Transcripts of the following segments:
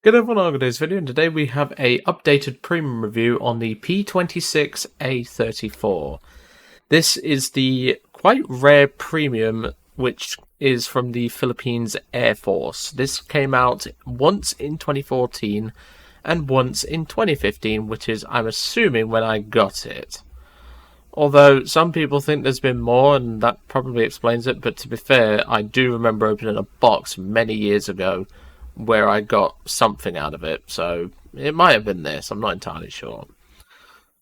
Good everyone, I'm this video, and today we have a updated premium review on the P-26 A-34. This is the quite rare premium, which is from the Philippines Air Force. This came out once in 2014 and once in 2015, which is, I'm assuming, when I got it. Although some people think there's been more, and that probably explains it, but to be fair, I do remember opening a box many years ago where I got something out of it, so it might have been this, I'm not entirely sure.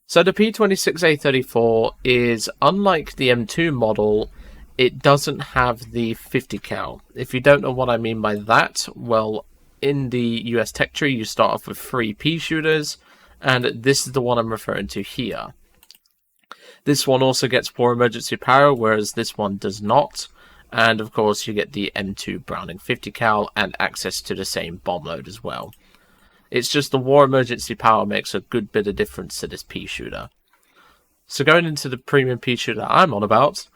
So the P-26A-34 is, unlike the M2 model, it doesn't have the 50 cal. If you don't know what I mean by that, well, in the US tech tree you start off with 3 P shooters, and this is the one I'm referring to here. This one also gets more emergency power, whereas this one does not. And of course you get the M2 Browning 50 cal and access to the same bomb load as well. It's just the war emergency power makes a good bit of difference to this P shooter. So going into the premium P shooter I'm on about,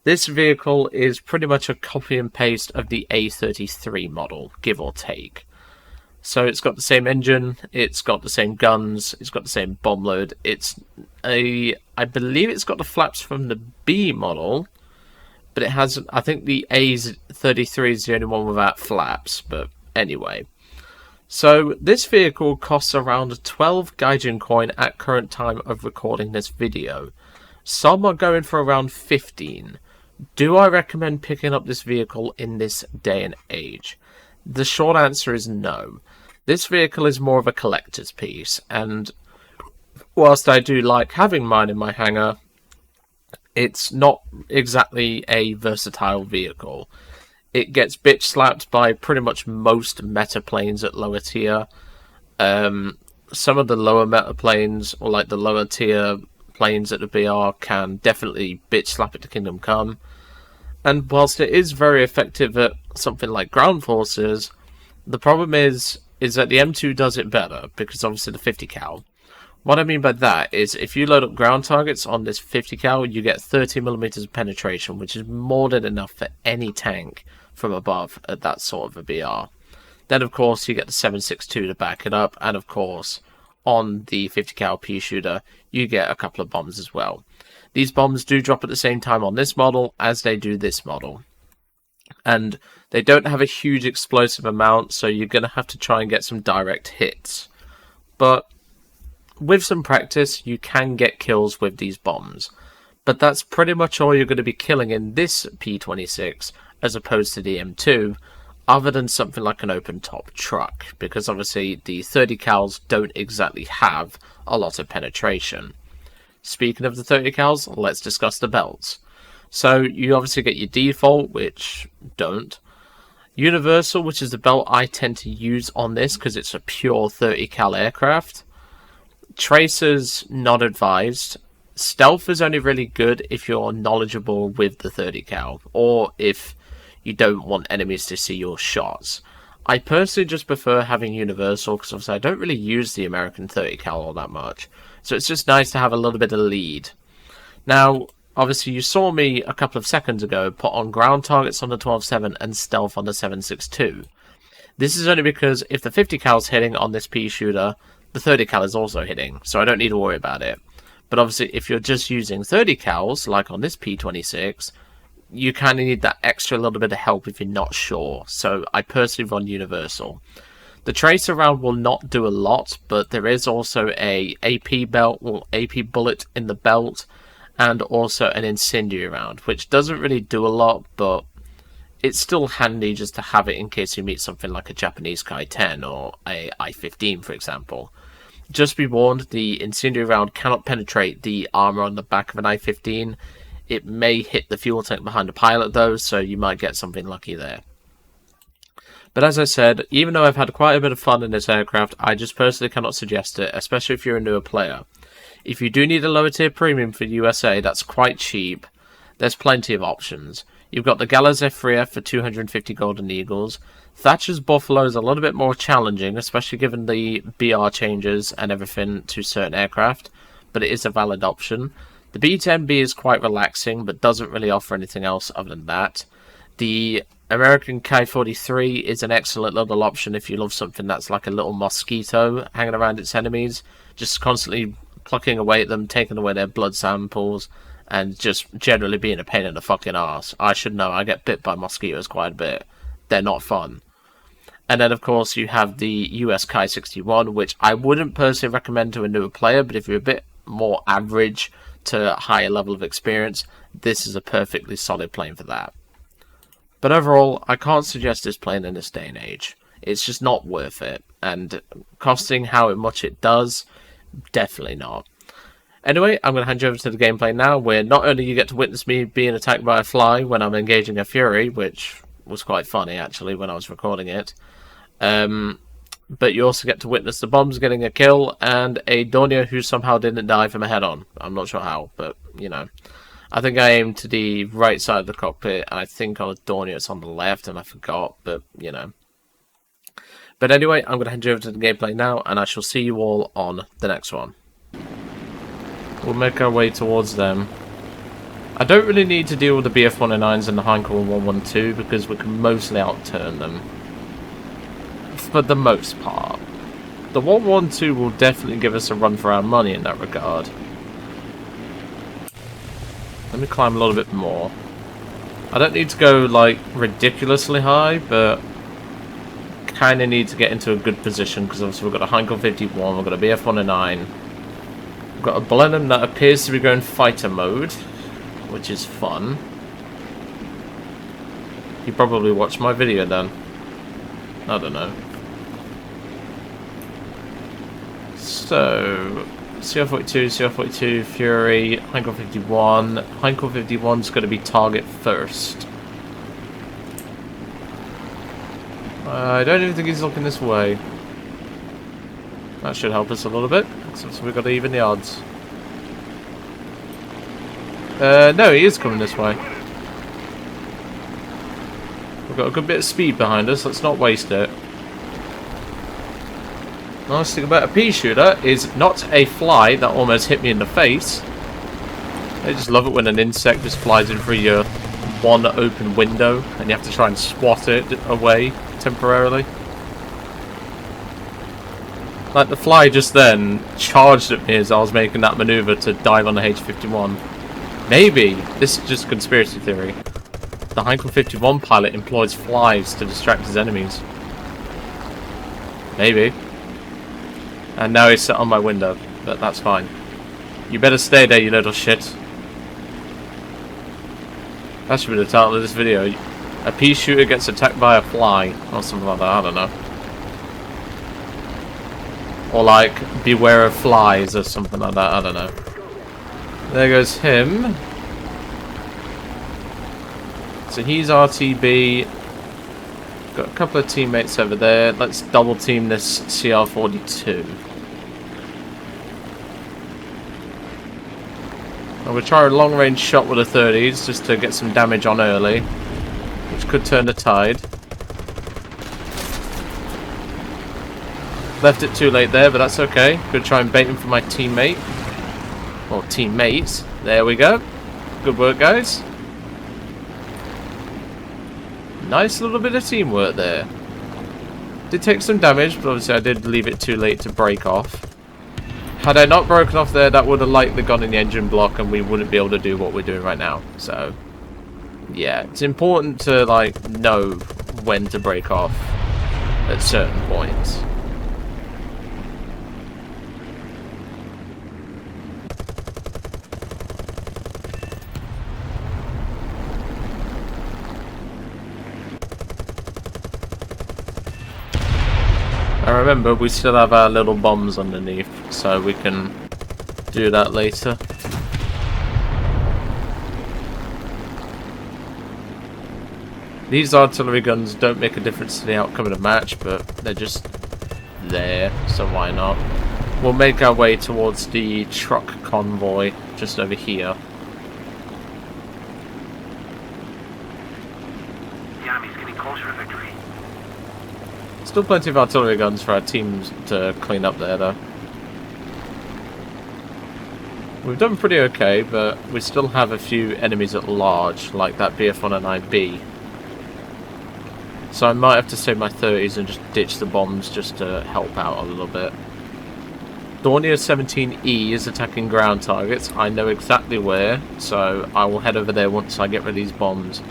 this vehicle is pretty much a copy and paste of the A-33 model, give or take. So it's got the same engine, it's got the same guns, it's got the same bomb load. I believe it's got the flaps from the B model, but it has, I think the A-33 is the only one without flaps, but anyway. So this vehicle costs around 12 Gaijin coin at current time of recording this video. Some are going for around 15. Do I recommend picking up this vehicle in this day and age? The short answer is no. This vehicle is more of a collector's piece, and whilst I do like having mine in my hangar, it's not exactly a versatile vehicle. It gets bitch slapped by pretty much most meta planes at lower tier. Some of the lower meta planes, or like the lower tier planes at the BR, can definitely bitch slap it to Kingdom Come. And whilst it is very effective at something like ground forces, the problem is that the M2 does it better, because obviously the 50 cal. What I mean by that is, if you load up ground targets on this 50 cal, you get 30mm of penetration, which is more than enough for any tank from above at that sort of a BR. Then, of course, you get the 7.62 to back it up, and of course, on the 50 cal P shooter, you get a couple of bombs as well. These bombs do drop at the same time on this model as they do this model. And they don't have a huge explosive amount, so you're going to have to try and get some direct hits. But with some practice, you can get kills with these bombs. But that's pretty much all you're going to be killing in this P-26, as opposed to the M2, other than something like an open top truck, because obviously the 30 cals don't exactly have a lot of penetration. Speaking of the 30 cals, let's discuss the belts. So you obviously get your default, which don't. Universal, which is the belt I tend to use on this because it's a pure 30 cal aircraft. Tracers, not advised. Stealth is only really good if you're knowledgeable with the 30 cal, or if you don't want enemies to see your shots. I personally just prefer having universal, because obviously I don't really use the American 30 cal all that much. So it's just nice to have a little bit of lead. Now, obviously you saw me a couple of seconds ago put on ground targets on the 12.7 and stealth on the 7.62. This is only because if the 50 cal is hitting on this P shooter, the 30 cal is also hitting, so I don't need to worry about it. But obviously, if you're just using 30 cals, like on this P-26, you kind of need that extra little bit of help if you're not sure. So I personally run universal. The tracer round will not do a lot, but there is also a AP belt, or AP bullet in the belt, and also an incendiary round, which doesn't really do a lot, but it's still handy just to have it in case you meet something like a Japanese Kai-10 or a I-15, for example. Just be warned, the incendiary round cannot penetrate the armor on the back of an I-15. It may hit the fuel tank behind the pilot though, so you might get something lucky there. But as I said, even though I've had quite a bit of fun in this aircraft, I just personally cannot suggest it, especially if you're a newer player. If you do need a lower tier premium for USA that's quite cheap, there's plenty of options. You've got the Gallows F3F for 250 Golden Eagles. Thatcher's Buffalo is a little bit more challenging, especially given the BR changes and everything to certain aircraft, but it is a valid option. The B-10B is quite relaxing, but doesn't really offer anything else other than that. The American Ki-43 is an excellent little option if you love something that's like a little mosquito hanging around its enemies, just constantly plucking away at them, taking away their blood samples, and just generally being a pain in the fucking arse. I should know, I get bit by mosquitoes quite a bit. They're not fun. And then, of course, you have the US Ki-61, which I wouldn't personally recommend to a newer player, but if you're a bit more average to a higher level of experience, this is a perfectly solid plane for that. But overall, I can't suggest this plane in this day and age. It's just not worth it, and costing how much it does, definitely not. Anyway, I'm going to hand you over to the gameplay now, where not only you get to witness me being attacked by a fly when I'm engaging a Fury, which was quite funny actually when I was recording it, but you also get to witness the bombs getting a kill and a Dornier who somehow didn't die from a head-on. I'm not sure how, but you know. I think I aimed to the right side of the cockpit, and I think on a Dornier it's on the left, and I forgot, but you know. But anyway, I'm going to hand you over to the gameplay now, and I shall see you all on the next one. We'll make our way towards them. I don't really need to deal with the BF-109s and the Hangar 112 because we can mostly outturn them. For the most part. The 112 will definitely give us a run for our money in that regard. Let me climb a little bit more. I don't need to go like ridiculously high, but kind of need to get into a good position because obviously we've got a Hangar 51, we've got a BF-109, we've got a Blenheim that appears to be going fighter mode, which is fun. You probably watched my video then. I don't know. So, CR-42, CR-42, Fury, Hangar 51. Hangar 51's going to be target first. I don't even think he's looking this way. That should help us a little bit, since we've got to even the odds. No, he is coming this way. We've got a good bit of speed behind us, let's not waste it. The nice thing about a pea shooter is not a fly that almost hit me in the face. I just love it when an insect just flies in through your one open window and you have to try and swat it away temporarily. Like the fly just then charged at me as I was making that maneuver to dive on the H-51. Maybe this is just conspiracy theory. The Hangar 51 pilot employs flies to distract his enemies. Maybe. And now he's set on my window, but that's fine. You better stay there, you little shit. That should be the title of this video. A pea shooter gets attacked by a fly, or something like that, I don't know. Or like, beware of flies, or something like that, I don't know. There goes him. So he's RTB. Got a couple of teammates over there. Let's double team this CR-42. And we'll try a long range shot with the 30s just to get some damage on early, which could turn the tide. Left it too late there, but that's okay. Gonna try and bait him for my teammate. Or teammates. There we go. Good work, guys. Nice little bit of teamwork there. Did take some damage, but obviously I did leave it too late to break off. Had I not broken off there, that would have likely gone in the engine block and we wouldn't be able to do what we're doing right now. So, yeah, it's important to, like, know when to break off at certain points. And remember, we still have our little bombs underneath, so we can do that later. These artillery guns don't make a difference to the outcome of the match, but they're just there, so why not? We'll make our way towards the truck convoy just over here. The enemy's getting closer to victory. Still plenty of artillery guns for our teams to clean up there, though. We've done pretty okay, but we still have a few enemies at large, like that BF-109B. So I might have to save my 30s and just ditch the bombs just to help out a little bit. Dornier 17E is attacking ground targets. I know exactly where, so I will head over there once I get rid of these bombs.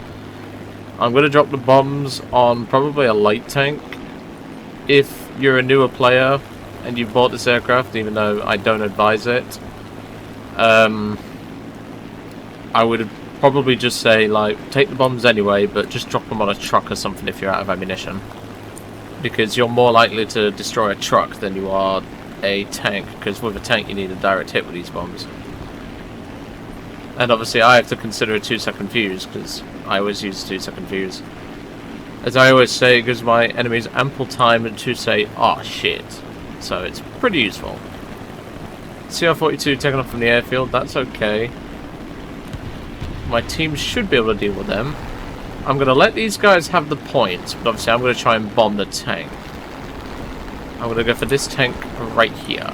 I'm going to drop the bombs on probably a light tank. If you're a newer player and you've bought this aircraft, even though I don't advise it, I would probably just say, like, take the bombs anyway, but just drop them on a truck or something if you're out of ammunition. Because you're more likely to destroy a truck than you are a tank, because with a tank you need a direct hit with these bombs. And obviously I have to consider a 2-second fuse, because I always use a 2-second fuse. As I always say, it gives my enemies ample time to say, oh shit. So it's pretty useful. CR-42 taken off from the airfield, that's okay. My team should be able to deal with them. I'm going to let these guys have the points, but obviously I'm going to try and bomb the tank. I'm going to go for this tank right here.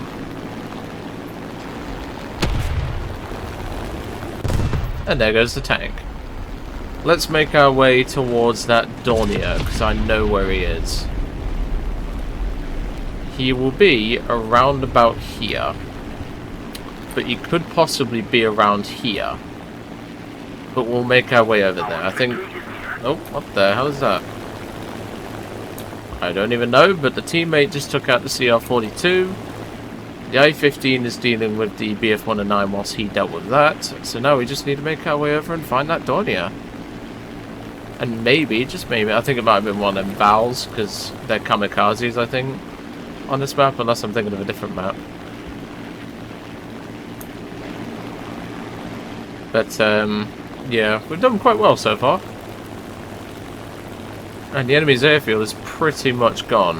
And there goes the tank. Let's make our way towards that Dornier, because I know where he is. He will be around about here. But he could possibly be around here. But we'll make our way over there. I think... Oh, what the hell is that? I don't even know, but the teammate just took out the CR-42. The A-15 is dealing with the BF-109 whilst he dealt with that. So now we just need to make our way over and find that Dornier. And maybe, just maybe, I think it might have been one of them Vals, because they're kamikazes, I think, on this map, unless I'm thinking of a different map. But, yeah, we've done quite well so far. And the enemy's airfield is pretty much gone.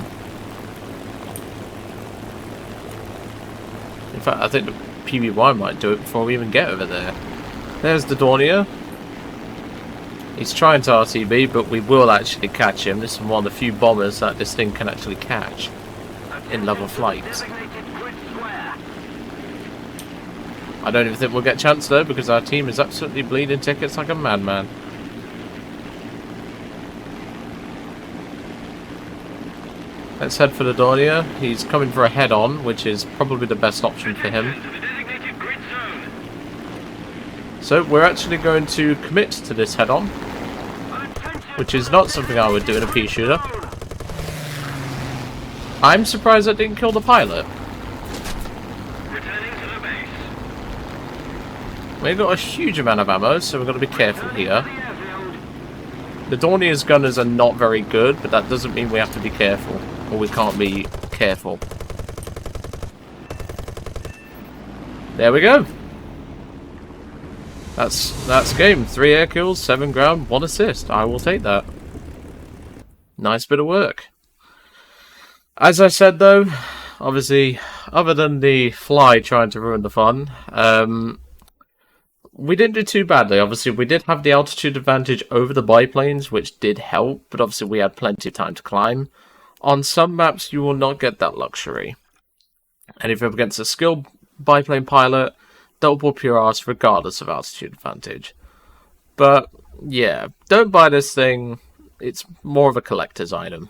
In fact, I think the PBY might do it before we even get over there. There's the Dornier. He's trying to RTB, but we will actually catch him. This is one of the few bombers that this thing can actually catch in level flight. I don't even think we'll get a chance though, because our team is absolutely bleeding tickets like a madman. Let's head for the Dornier. He's coming for a head-on, which is probably the best option for him. So we're actually going to commit to this head-on, which is not something I would do in a pea shooter. I'm surprised I didn't kill the pilot. We've got a huge amount of ammo, so we've got to be careful here. The Dornier's gunners are not very good, but that doesn't mean we have to be careful. Or we can't be careful. There we go. That's game. 3 air kills, 7 ground, 1 assist. I will take that. Nice bit of work. As I said though, obviously, other than the fly trying to ruin the fun, we didn't do too badly. Obviously, we did have the altitude advantage over the biplanes, which did help, but obviously we had plenty of time to climb. On some maps, you will not get that luxury. And if you're up against a skilled biplane pilot, they'll whoop your ass regardless of altitude advantage. But, yeah, don't buy this thing. It's more of a collector's item.